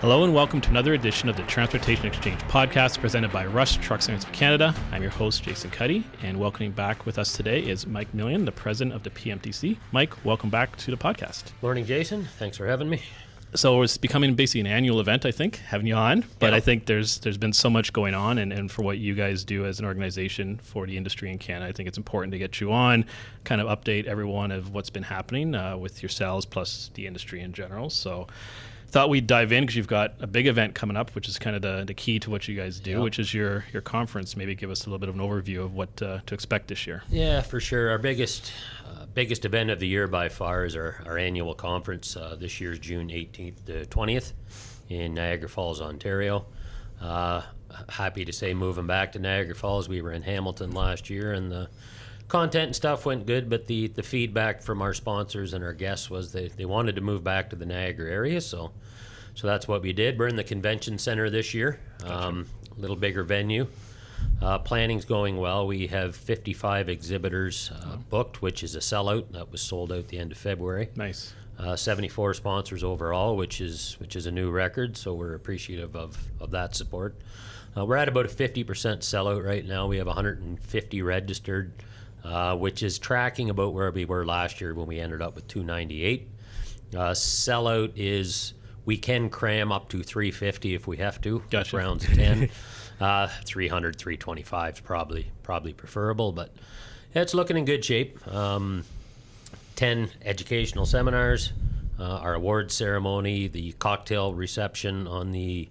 Hello and welcome to another edition of the Transportation Exchange podcast presented by Rush Truck Centers of Canada. I'm your host, Jason Cuddy, and welcoming back with us today is Mike Millian, the president of the PMTC. Mike, welcome back to the podcast. Morning, Jason. Thanks for having me. So it's becoming basically an annual event, I think, having you on. But I think there's been so much going on, and for what you guys do as an organization for the industry in Canada, I think it's important to get you on, kind of update everyone of what's been happening with yourselves plus the industry in general. So thought we'd dive in because you've got a big event coming up, which is kind of the key to what you guys do, which is your conference. Maybe give us a little bit of an overview of what to expect this year. Yeah, for sure. Our biggest event of the year by far is our annual conference. This year's June 18th to 20th in Niagara Falls, Ontario. Happy to say moving back to Niagara Falls. We were in Hamilton last year, and the content and stuff went good, but the feedback from our sponsors and our guests was they wanted to move back to the Niagara area, so that's what we did. We're in the convention center this year, a little bigger venue. Planning's going well. We have 55 exhibitors booked, which is a sellout. That was sold out the end of February. Nice. 74 sponsors overall, which is a new record, so we're appreciative of that support. We're at about a 50% sellout right now. We have 150 registered, which is tracking about where we were last year when we ended up with 298. Sellout is we can cram up to 350 if we have to. Gotcha. Rounds of 10. 300, 325 is probably preferable, but it's looking in good shape. 10 educational seminars, our awards ceremony, the cocktail reception on the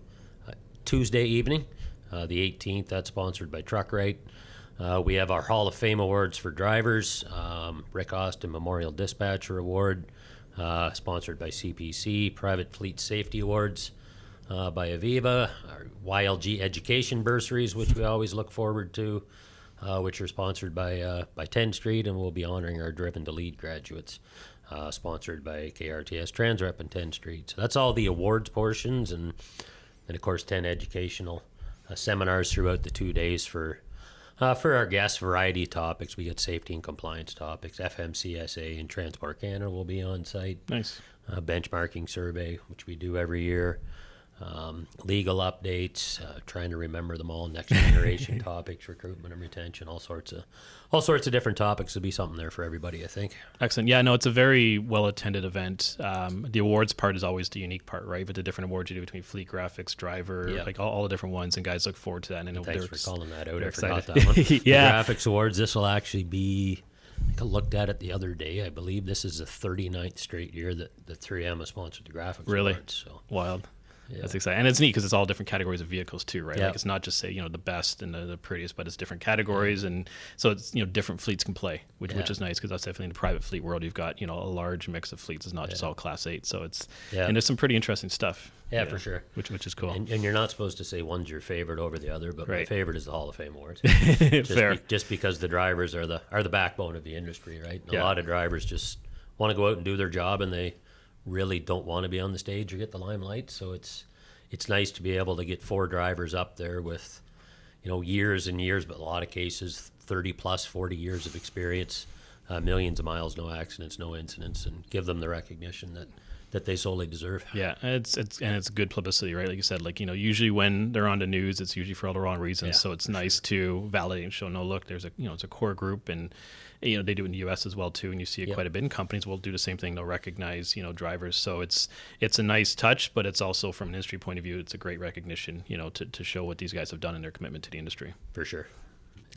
Tuesday evening, the 18th. That's sponsored by TruckRight. We have our Hall of Fame awards for drivers, Rick Austin Memorial Dispatcher Award, sponsored by CPC, Private Fleet Safety Awards by Aviva, our YLG Education Bursaries, which we always look forward to, which are sponsored by 10 Street, and we'll be honoring our Driven to Lead graduates, sponsored by KRTS Transrep and 10 Street. So that's all the awards portions, and of course 10 educational seminars throughout the 2 days for our guests, variety of topics. We get safety and compliance topics. FMCSA and Transport Canada will be on site. Nice. Benchmarking survey, which we do every year. Legal updates, trying to remember them all. Next generation topics, recruitment and retention, all sorts of different topics. There'll be something there for everybody, I think. Excellent. Yeah, no, it's a very well-attended event. The awards part is always the unique part, right? But the different awards you do between fleet graphics, driver, like all the different ones, and guys look forward to that. And thanks for calling that out. I excited. forgot that one. Yeah. The graphics awards, this will actually be, I think I looked at it the other day. I believe this is the 39th straight year that the 3M has sponsored the graphics awards. So. Wild. Yeah. That's exciting. And it's neat because it's all different categories of vehicles too, right? Yeah. Like it's not just say, the best and the prettiest, but it's different categories. And so it's, different fleets can play, which is nice because that's definitely in the private fleet world. You've got, a large mix of fleets. It's not just all Class 8. So it's, and there's some pretty interesting stuff. Yeah, for sure. Which is cool. And you're not supposed to say one's your favorite over the other, but my favorite is the Hall of Fame awards. Fair. Just because the drivers are the backbone of the industry, right? A lot of drivers just want to go out and do their job, and they really don't want to be on the stage or get the limelight. So it's nice to be able to get 4 drivers up there with, years and years, but in a lot of cases, 30 plus, 40 years of experience, millions of miles, no accidents, no incidents, and give them the recognition that they solely deserve. Yeah, and it's good publicity, right? Like you said, usually when they're on the news, it's usually for all the wrong reasons. Yeah. So it's nice to validate and show, no, look, there's it's a core group, and they do it in the U.S. as well too, and you see it quite a bit. And companies will do the same thing; they'll recognize drivers. So it's a nice touch, but it's also from an industry point of view, it's a great recognition, to show what these guys have done in their commitment to the industry. For sure.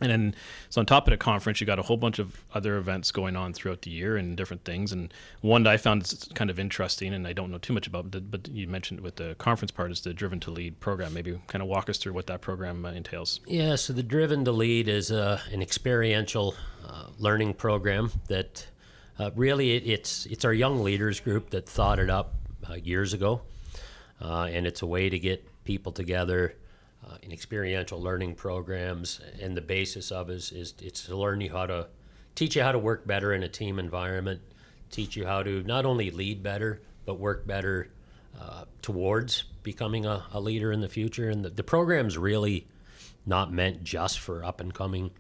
And then, so on top of the conference, you got a whole bunch of other events going on throughout the year and different things. And one that I found is kind of interesting, and I don't know too much about, but you mentioned with the conference part is the Driven to Lead program. Maybe kind of walk us through what that program entails. Yeah, so the Driven to Lead is an experiential learning program that really it's our young leaders group that thought it up years ago, and it's a way to get people together in experiential learning programs, and the basis of it is it's to teach you how to work better in a team environment, teach you how to not only lead better but work better towards becoming a leader in the future. And the program's really not meant just for up and coming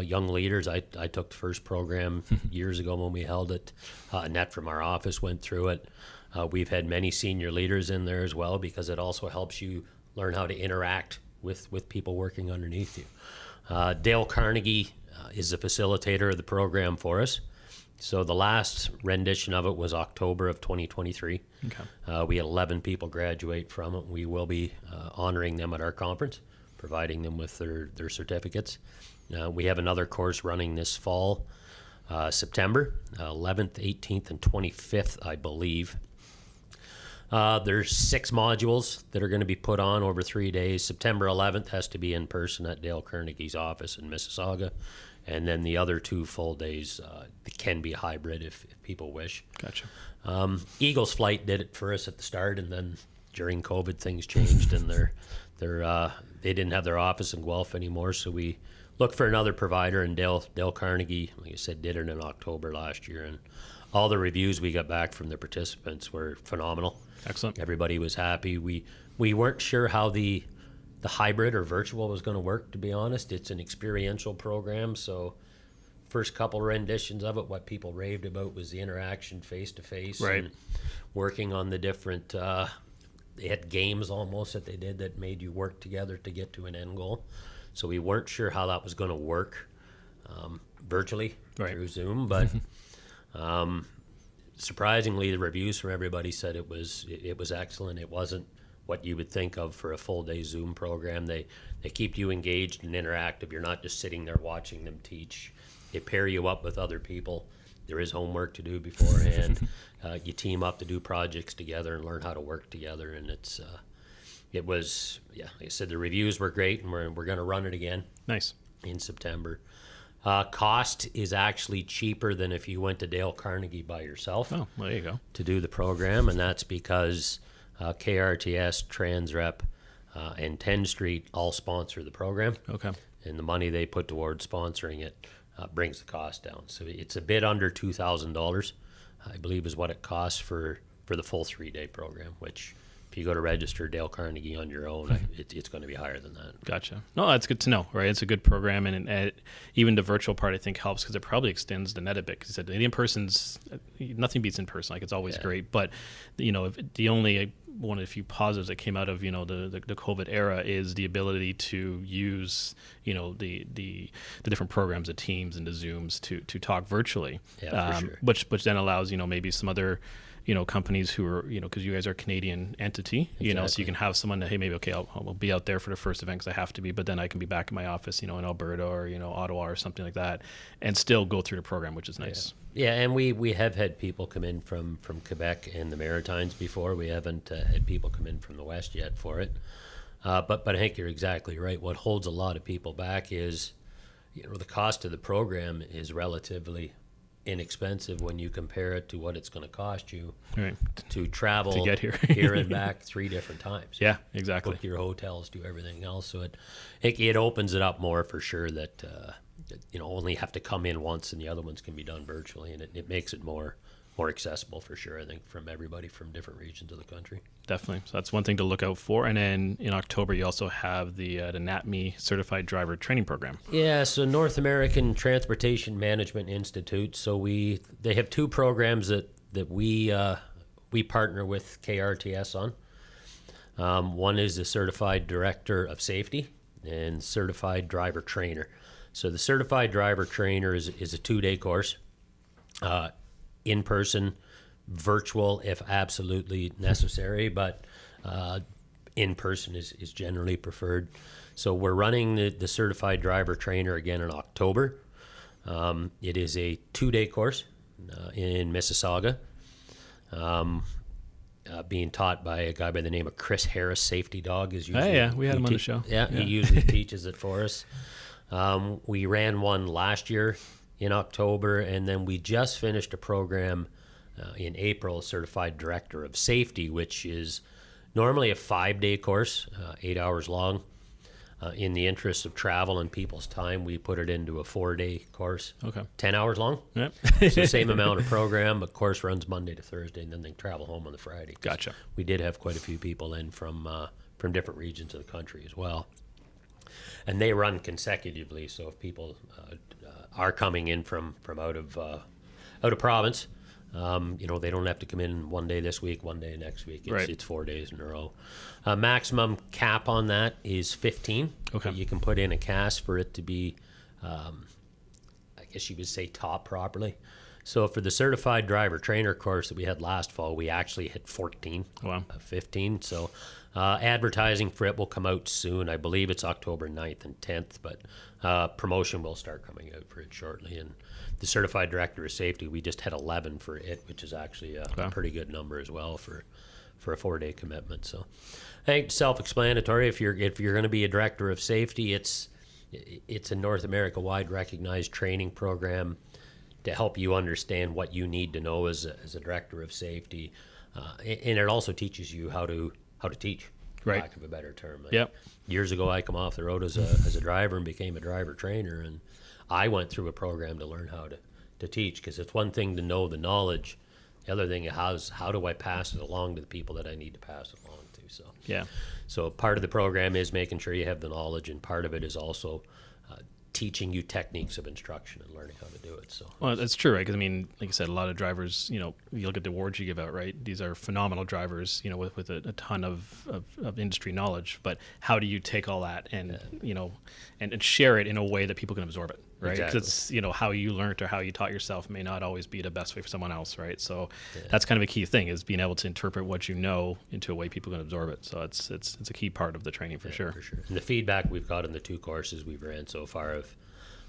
young leaders. I took the first program years ago when we held it. Annette from our office went through it. We've had many senior leaders in there as well, because it also helps you learn how to interact with people working underneath you. Dale Carnegie is the facilitator of the program for us. So the last rendition of it was October of 2023. Okay. We had 11 people graduate from it. We will be honoring them at our conference, providing them with their certificates. We have another course running this fall, September 11th, 18th, and 25th, I believe. There's 6 modules that are going to be put on over 3 days. September 11th has to be in person at Dale Carnegie's office in Mississauga. And then the other 2 full days can be hybrid if people wish. Gotcha. Eagles Flight did it for us at the start, and then during COVID things changed, and they didn't have their office in Guelph anymore, so we looked for another provider, and Dale Carnegie, like I said, did it in October last year, and all the reviews we got back from the participants were phenomenal. Excellent. Everybody was happy. We weren't sure how the hybrid or virtual was going to work, to be honest. It's an experiential program, so first couple renditions of it, what people raved about was the interaction face-to-face. Right. And working on the different, they had games almost that they did that made you work together to get to an end goal. So we weren't sure how that was going to work virtually through Zoom, but surprisingly, the reviews from everybody said it was excellent. It wasn't what you would think of for a full day Zoom program. They keep you engaged and interactive. You're not just sitting there watching them teach. They pair you up with other people. There is homework to do beforehand. You team up to do projects together and learn how to work together. And it was, like I said, the reviews were great, and we're going to run it again. Nice. In September. Cost is actually cheaper than if you went to Dale Carnegie by yourself. Oh, well, there you go. To do the program, and that's because KRTS, Transrep, and 10 Street all sponsor the program. Okay. And the money they put towards sponsoring it brings the cost down. So it's a bit under $2,000, I believe, is what it costs for the full 3-day program, which if you go to register Dale Carnegie on your own, it's going to be higher than that. Gotcha. No, that's good to know, right? It's a good program, and even the virtual part, I think, helps because it probably extends the net a bit. Because the in-person's, nothing beats in person. Like, it's always great. But, if the only one of the few positives that came out of, the COVID era is the ability to use, the different programs, the Teams and the Zooms to talk virtually. Yeah, for sure. Which then allows, maybe some other companies who are, because you guys are a Canadian entity, Exactly. So you can have someone that, hey, maybe, okay, I'll be out there for the first event because I have to be, but then I can be back in my office, in Alberta or, Ottawa or something like that, and still go through the program, which is nice. Yeah, and we have had people come in from Quebec and the Maritimes before. We haven't had people come in from the West yet for it. But I think you're exactly right. What holds a lot of people back is, the cost of the program is relatively inexpensive when you compare it to what it's going to cost you to travel to get here. here and back 3 different times. Yeah, exactly. Book your hotels, do everything else. So it opens it up more for sure that only have to come in once and the other ones can be done virtually, and it makes it more accessible for sure, I think, from everybody from different regions of the country. Definitely. So that's one thing to look out for. And then in October, you also have the NATME Certified Driver Training Program. Yeah, so North American Transportation Management Institute. So they have 2 programs that we partner with KRTS on. One is the Certified Director of Safety and Certified Driver Trainer. So the Certified Driver Trainer is a 2-day course, in person, virtual if absolutely necessary, but in person is generally preferred. So we're running the Certified Driver Trainer again in October. It is a 2-day course in Mississauga, being taught by a guy by the name of Chris Harris. Safety Dog is usually. Oh, yeah, we had him on the show. Yeah, he usually teaches it for us. We ran one last year in October, and then we just finished a program in April, Certified Director of Safety, which is normally a 5-day course, 8 hours long. In the interest of travel and people's time, we put it into a 4-day course, 10 hours long. Yep. So same amount of program, but course runs Monday to Thursday, and then they travel home on the Friday. Gotcha. We did have quite a few people in from different regions of the country as well. And they run consecutively, so if people are coming in from out of province, They don't have to come in one day this week, one day next week. Right. It's 4 days in a row. Maximum cap on that is 15. Okay. You can put in a cast for it to be, I guess you would say, taught properly. So for the certified driver trainer course that we had last fall, we actually hit 14 Wow. of 15. So advertising for it will come out soon. I believe it's October 9th and 10th, but promotion will start coming out for it shortly. And the certified director of safety, we just had 11 for it, which is actually a pretty good number as well for a 4-day commitment. So I think self-explanatory. If you're going to be a director of safety, it's a North America-wide recognized training program to help you understand what you need to know as a director of safety, and it also teaches you how to teach, for Right. lack of a better term. Yep. Years ago, I come off the road as a driver and became a driver trainer, and I went through a program to learn how to teach, because it's one thing to know the knowledge. The other thing is how do I pass it along to the people that I need to pass it along to. So part of the program is making sure you have the knowledge, and part of it is also teaching you techniques of instruction and learning how to do it. So, well, that's true, right? Because I mean, like you said, a lot of drivers, you look at the awards you give out, right? These are phenomenal drivers, with a ton of industry knowledge. But how do you take all that and and share it in a way that people can absorb it, right? Because it's how you learned or how you taught yourself may not always be the best way for someone else, right? So that's kind of a key thing, is being able to interpret what you know into a way people can absorb it. So it's a key part of the training for sure. For sure. And the feedback we've got in the 2 courses we've ran so far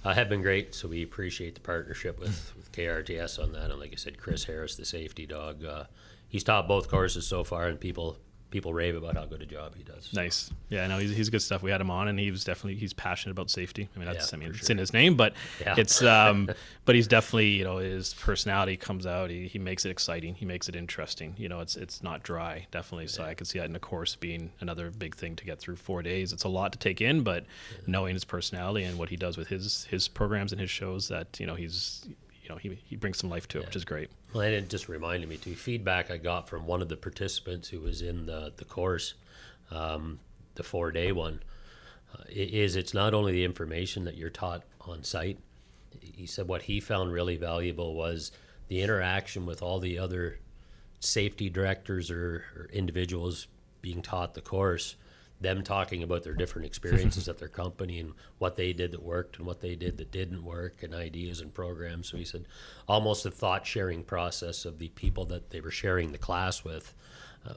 have been great. So we appreciate the partnership with KRTS on that. And like I said, Chris Harris, the safety dog, he's taught both courses so far, and people rave about how good a job he does. Nice. Yeah, no, he's good stuff. We had him on, and he's passionate about safety. I mean, it's sure. in his name, but Yeah. it's but he's definitely, his personality comes out. He makes it exciting. He makes it interesting. It's not dry, definitely. So I could see that in the course being another big thing to get through 4 days. It's a lot to take in, but knowing his personality and what he does with his programs and his shows, that he brings some life to it, which is great. Well, and it just reminded me too, feedback I got from one of the participants who was in the course, the 4-day one, it's not only the information that you're taught on site. He said what he found really valuable was the interaction with all the other safety directors or individuals being taught the course, them talking about their different experiences at their company and what they did that worked and what they did that didn't work, and ideas and programs. So he said almost the thought sharing process of the people that they were sharing the class with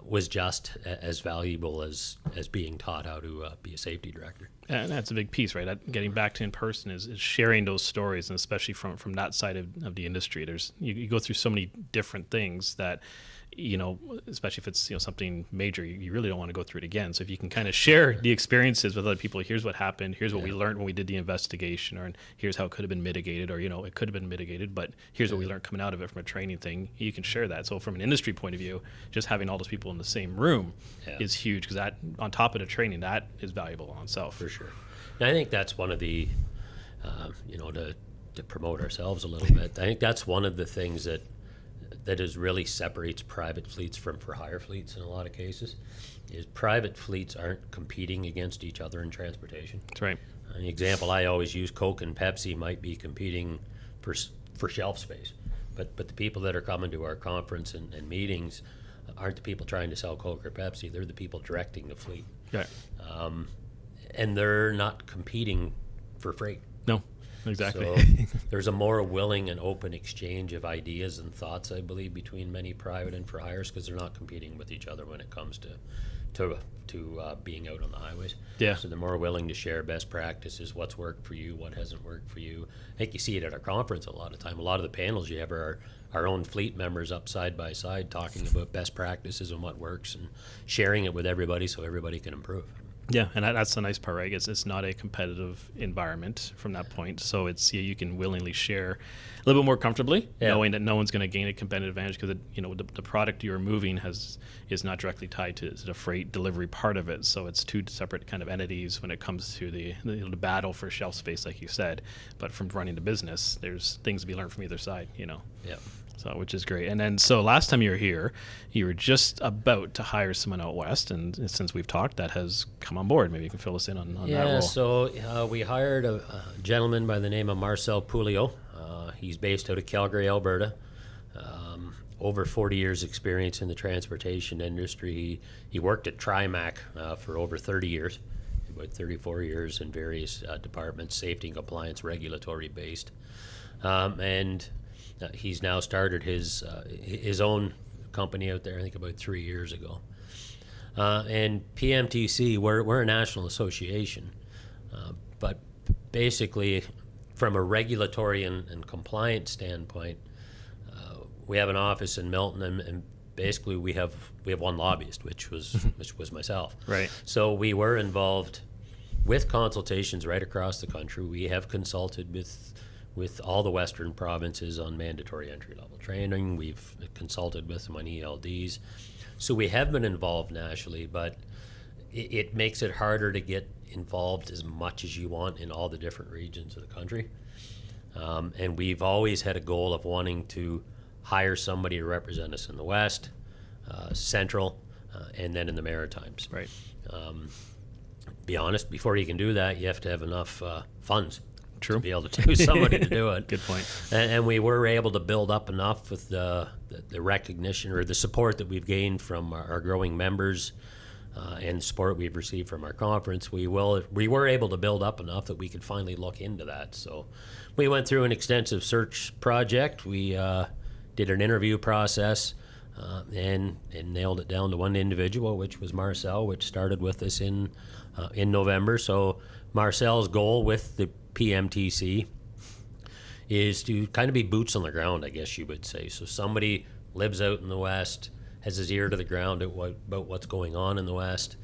was just as valuable as being taught how to be a safety director. And that's a big piece, right? Getting back to in person is sharing those stories, and especially from that side of the industry. There's you go through so many different things that, especially if it's something major, you really don't want to go through it again. So if you can kind of share the experiences with other people, here's what happened, here's what we learned when we did the investigation, or here's how it could have been mitigated, or it could have been mitigated, but here's what we learned coming out of it from a training thing. You can share that. So from an industry point of view, just having all those people in the same room is huge, because that, on top of the training, that is valuable on itself. For sure. And I think that's one of the, to promote ourselves a little bit, I think that's one of the things that is really separates private fleets from for hire fleets in a lot of cases, is private fleets aren't competing against each other in transportation. That's right. An example I always use, Coke and Pepsi might be competing for shelf space, but the people that are coming to our conference and meetings aren't the people trying to sell Coke or Pepsi. They're the people directing the fleet. Right. And they're not competing for freight. No, exactly. So there's a more willing and open exchange of ideas and thoughts, I believe, between many private and for hires, because they're not competing with each other when it comes to being out on the highways. Yeah. So they're more willing to share best practices, what's worked for you, what hasn't worked for you. I think you see it at our conference a lot of time. A lot of the panels you have are our own fleet members up side by side talking about best practices and what works, and sharing it with everybody so everybody can improve. Yeah, and that's the nice part, right? It's not a competitive environment from that point, so you can willingly share a little bit more comfortably, knowing that no one's going to gain a competitive advantage, because the product you're moving is not directly tied to the freight delivery part of it. So it's two separate kind of entities when it comes to the battle for shelf space, like you said. But from running the business, there's things to be learned from either side. Yeah. So, which is great. And then, so last time you were here, you were just about to hire someone out west, and since we've talked, that has come on board. Maybe you can fill us in on that role. Yeah, so we hired a gentleman by the name of Marcel Pouliot. He's based out of Calgary, Alberta. over 40 years experience in the transportation industry. He worked at Trimac for over 30 years, about 34 years in various departments, safety and compliance, regulatory based. And he's now started his own company out there, I think about 3 years ago. And PMTC, we're a national association, but basically from a regulatory and compliance standpoint, we have an office in Milton, and basically we have one lobbyist, which was myself. Right. So we were involved with consultations right across the country. We have consulted with all the Western provinces on mandatory entry-level training. We've consulted with them on ELDs. So we have been involved nationally, but it makes it harder to get involved as much as you want in all the different regions of the country. And we've always had a goal of wanting to hire somebody to represent us in the West, Central, and then in the Maritimes. Right. Be honest, before you can do that, you have to have enough funds. True. To be able to do somebody to do it. Good point. And we were able to build up enough with the recognition or the support that we've gained from our growing members and support we've received from our conference. We were able to build up enough that we could finally look into that. So we went through an extensive search project. We did an interview process and nailed it down to one individual, which was Marcel, which started with us in November. So Marcel's goal with the PMTC is to kind of be boots on the ground, I guess you would say. So somebody lives out in the West, has his ear to the ground about what's going on in the West,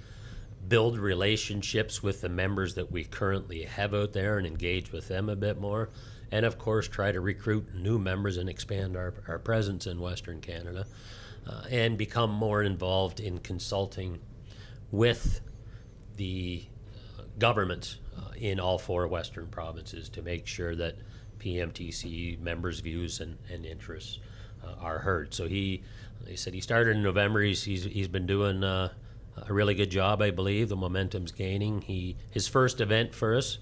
build relationships with the members that we currently have out there and engage with them a bit more, and of course try to recruit new members and expand our presence in Western Canada, and become more involved in consulting with the governments in all 4 Western provinces to make sure that PMTC members' views and interests are heard. So he said he started in November. He's been doing a really good job, I believe. The momentum's gaining. His first event for us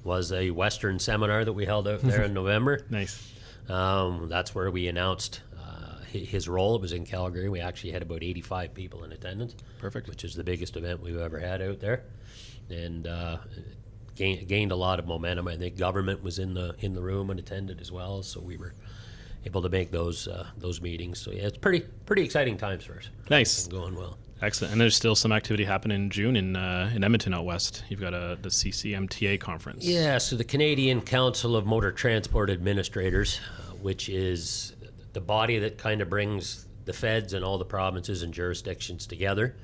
was a Western seminar that we held out there in November. Nice. That's where we announced his role. It was in Calgary. We actually had about 85 people in attendance. Perfect. Which is the biggest event we've ever had out there, and gained a lot of momentum. I think government was in the room and attended as well, so we were able to make those meetings. So yeah, it's pretty exciting times for us. Nice. And going well. Excellent. And there's still some activity happening in June in Edmonton out west. You've got the CCMTA conference. Yeah, so the Canadian Council of Motor Transport Administrators, which is the body that kind of brings the feds and all the provinces and jurisdictions together.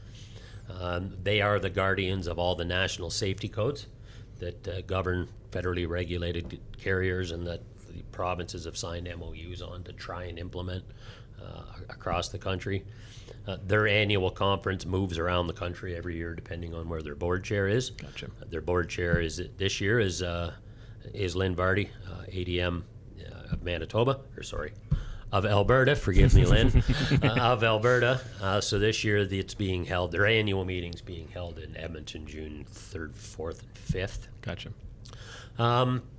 They are the guardians of all the national safety codes that govern federally regulated carriers and that the provinces have signed MOUs on to try and implement across the country. Their annual conference moves around the country every year depending on where their board chair is. Gotcha. Their board chair this year is Lynn Vardy, ADM of Manitoba, of Alberta, forgive me, Lynn, of Alberta. So this year it's being held, their annual meeting's being held in Edmonton, June 3rd, 4th, and 5th. Gotcha.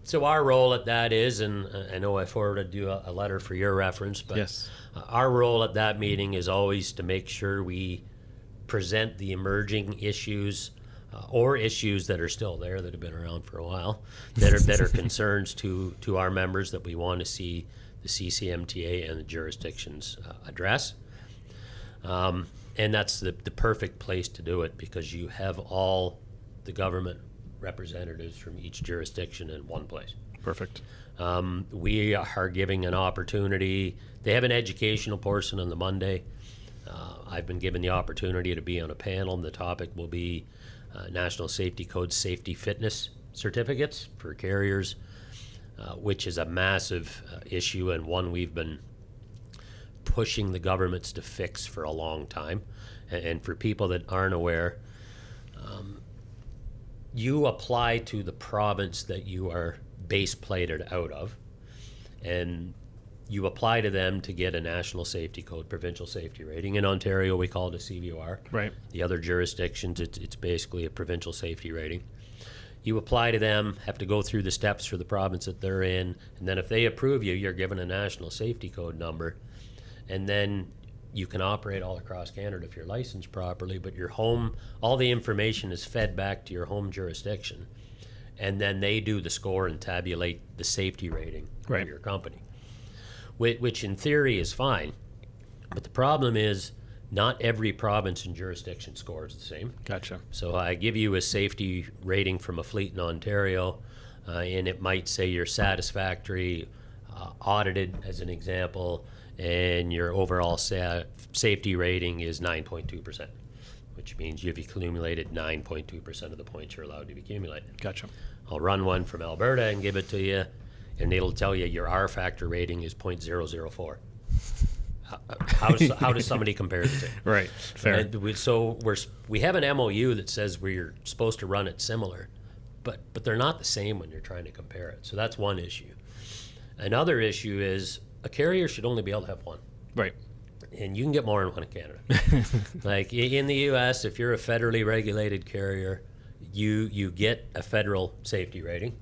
So our role at that is, and I know I forwarded you a letter for your reference, but Yes. Our role at that meeting is always to make sure we present the emerging issues or issues that are still there that have been around for a while that are concerns to our members that we want to see the CCMTA and the jurisdictions address. And that's the perfect place to do it because you have all the government representatives from each jurisdiction in one place. Perfect. We are giving an opportunity. They have an educational portion on the Monday. I've been given the opportunity to be on a panel, and the topic will be National Safety Code Safety Fitness Certificates for carriers, which is a massive issue and one we've been pushing the governments to fix for a long time. And for people that aren't aware, you apply to the province that you are base plated out of, and you apply to them to get a national safety code, provincial safety rating. In Ontario, we call it a CVR. Right. The other jurisdictions, it's basically a provincial safety rating. You apply to them, have to go through the steps for the province that they're in, and then if they approve you, you're given a national safety code number. and then you can operate all across Canada if you're licensed properly, but your home, all the information is fed back to your home jurisdiction, and then they do the score and tabulate the safety rating Right. for your company, which in theory is fine. But the problem is not every province and jurisdiction scores the same. Gotcha. So I give you a safety rating from a fleet in Ontario, and it might say you're satisfactory, audited as an example, and your overall safety rating is 9.2%, which means you've accumulated 9.2% of the points you're allowed to accumulate. Gotcha. I'll run one from Alberta and give it to you, and it'll tell you your R factor rating is 0.004. How does somebody compare the two? Right. Fair. And we have an MOU that says we're supposed to run it similar, but they're not the same when you're trying to compare it. So that's one issue. Another issue is a carrier should only be able to have one. Right. And you can get more than one in Canada. Like in the U.S., if you're a federally regulated carrier, you get a federal safety rating.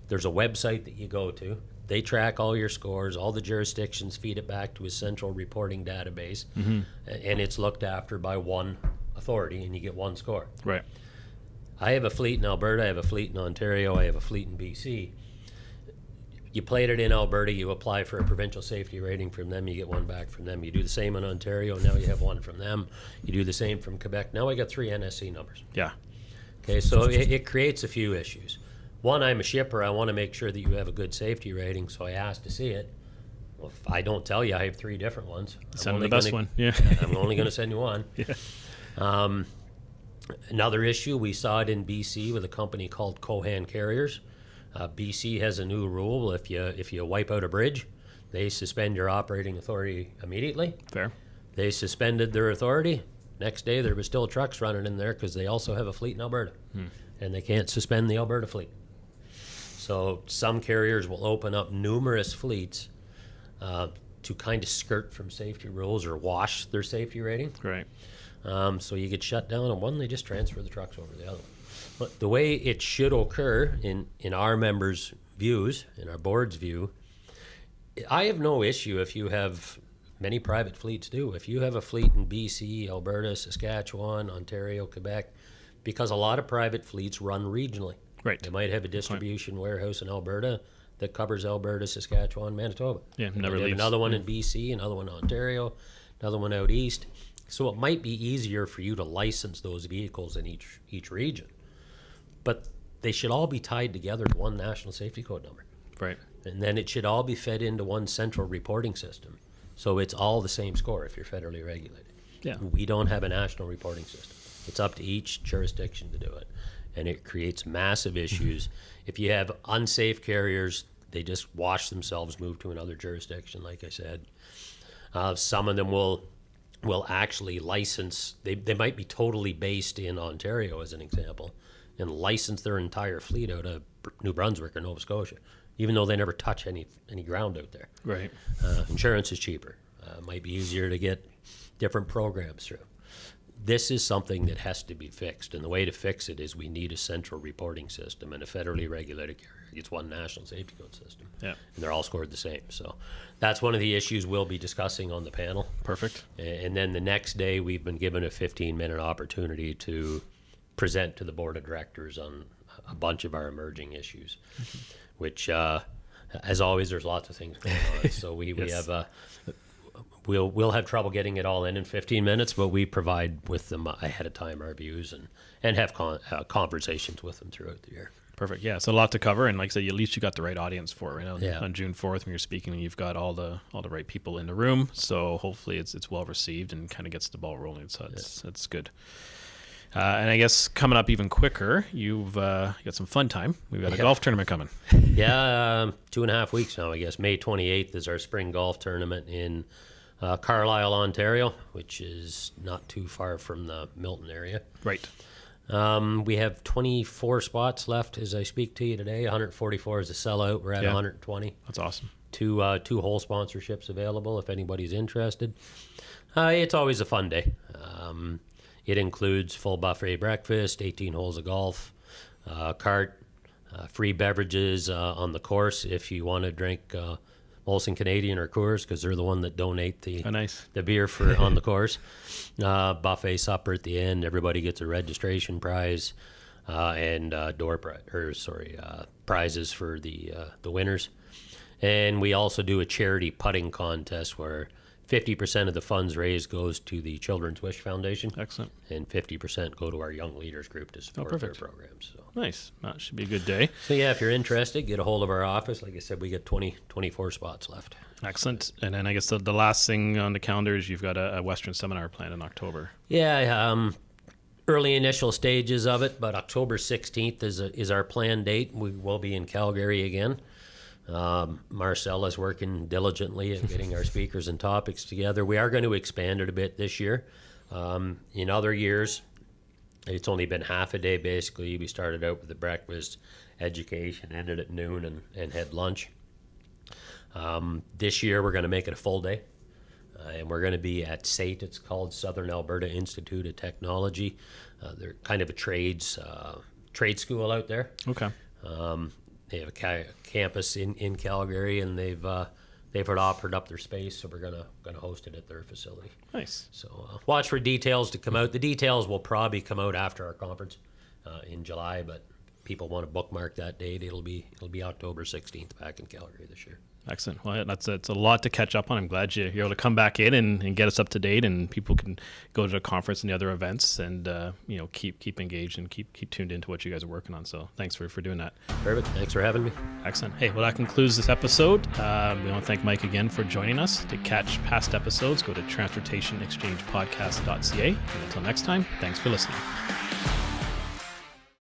There's a website that you go to. They track all your scores. All the jurisdictions feed it back to a central reporting database, and it's looked after by one authority, and you get one score. Right. I have a fleet in Alberta. I have a fleet in Ontario. I have a fleet in BC. You played it in Alberta, you apply for a provincial safety rating from them, you get one back from them. You do the same in Ontario, now you have one from them. You do the same from Quebec. Now I got 3 NSC numbers. Yeah. Okay, so it creates a few issues. One, I'm a shipper. I want to make sure that you have a good safety rating, so I ask to see it. Well, if I don't tell you I have 3 different ones, Send the best one. Yeah. I'm only going to send you one. Yeah. Another issue, we saw it in BC with a company called Cohan Carriers. BC has a new rule. If you wipe out a bridge, they suspend your operating authority immediately. Fair. They suspended their authority. Next day, there was still trucks running in there because they also have a fleet in Alberta, and they can't suspend the Alberta fleet. So some carriers will open up numerous fleets to kind of skirt from safety rules or wash their safety rating. Right. So you get shut down on one, they just transfer the trucks over to the other one. But the way it should occur in our members' views, in our board's view, I have no issue if you have, many private fleets do, if you have a fleet in BC, Alberta, Saskatchewan, Ontario, Quebec, because a lot of private fleets run regionally. Right. They might have a distribution warehouse in Alberta that covers Alberta, Saskatchewan, Manitoba. Yeah, They never have leaves. another one in BC, another one in Ontario, another one out east. So it might be easier for you to license those vehicles in each region. But they should all be tied together to one national safety code number. Right. And then it should all be fed into one central reporting system. So it's all the same score if you're federally regulated. Yeah. We don't have a national reporting system. It's up to each jurisdiction to do it. And it creates massive issues. If you have unsafe carriers, they just wash themselves, move to another jurisdiction, like I said. Some of them will actually license, they might be totally based in Ontario, as an example, and license their entire fleet out of New Brunswick or Nova Scotia, even though they never touch any ground out there. Right. Insurance is cheaper. Might be easier to get different programs through. This is something that has to be fixed, and the way to fix it is we need a central reporting system, and a federally regulated carrier gets one national safety code system. Yeah. And they're all scored the same. So that's one of the issues we'll be discussing on the panel. Perfect. And then the next day, we've been given a 15-minute opportunity to present to the board of directors on a bunch of our emerging issues, which, as always, there's lots of things going on. So we Yes. have we'll have trouble getting it all in 15 minutes, but we provide with them ahead of time our views and have conversations with them throughout the year. Perfect. Yeah, so a lot to cover, and like I said, at least you got the right audience for it. Right Yeah. On June 4th, when you're speaking, you've got all the right people in the room. So hopefully, it's well received and kind of gets the ball rolling. So it's good. And I guess coming up even quicker, you've got some fun time. We've got a golf tournament coming. Yeah, 2.5 weeks now, I guess. May 28th is our spring golf tournament in Carlisle, Ontario, which is not too far from the Milton area. Right. We have 24 spots left as I speak to you today. 144 is a sellout. We're at 120. That's awesome. Two hole sponsorships available if anybody's interested. It's always a fun day. It includes full buffet breakfast, 18 holes of golf, cart, free beverages on the course if you want to drink Molson Canadian or Coors, because they're the one that donate the Nice. the beer for on the course. Buffet supper at the end. Everybody gets a registration prize and prizes for the winners. And we also do a charity putting contest where 50% of the funds raised goes to the Children's Wish Foundation. Excellent. And 50% go to our Young Leaders Group to support their programs. So. Nice. That should be a good day. So yeah, if you're interested, get a hold of our office. Like I said, we got 24 spots left. Excellent. And then I guess the last thing on the calendar is you've got a Western seminar planned in October. Yeah, early initial stages of it, but October 16th is our planned date. We will be in Calgary again. Marcel is working diligently at getting our speakers and topics together. We are going to expand it a bit this year. In other years, it's only been half a day basically. We started out with the breakfast, education, ended at noon, and had lunch. This year we're going to make it a full day. And we're going to be at SAIT. It's called Southern Alberta Institute of Technology. They're kind of a trade school out there. Okay. They have a campus in Calgary, and they've offered up their space, so we're gonna host it at their facility. Nice. So watch for details to come out. The details will probably come out after our conference in July, but people want to bookmark that date. It'll be October 16th back in Calgary this year. Excellent. Well, it's a lot to catch up on. I'm glad you're able to come back in and get us up to date, and people can go to the conference and the other events, and keep engaged and keep tuned into what you guys are working on. So thanks for doing that. Perfect. Thanks for having me. Excellent. Hey, well, that concludes this episode. We want to thank Mike again for joining us. To catch past episodes, go to transportationexchangepodcast.ca. And until next time, thanks for listening.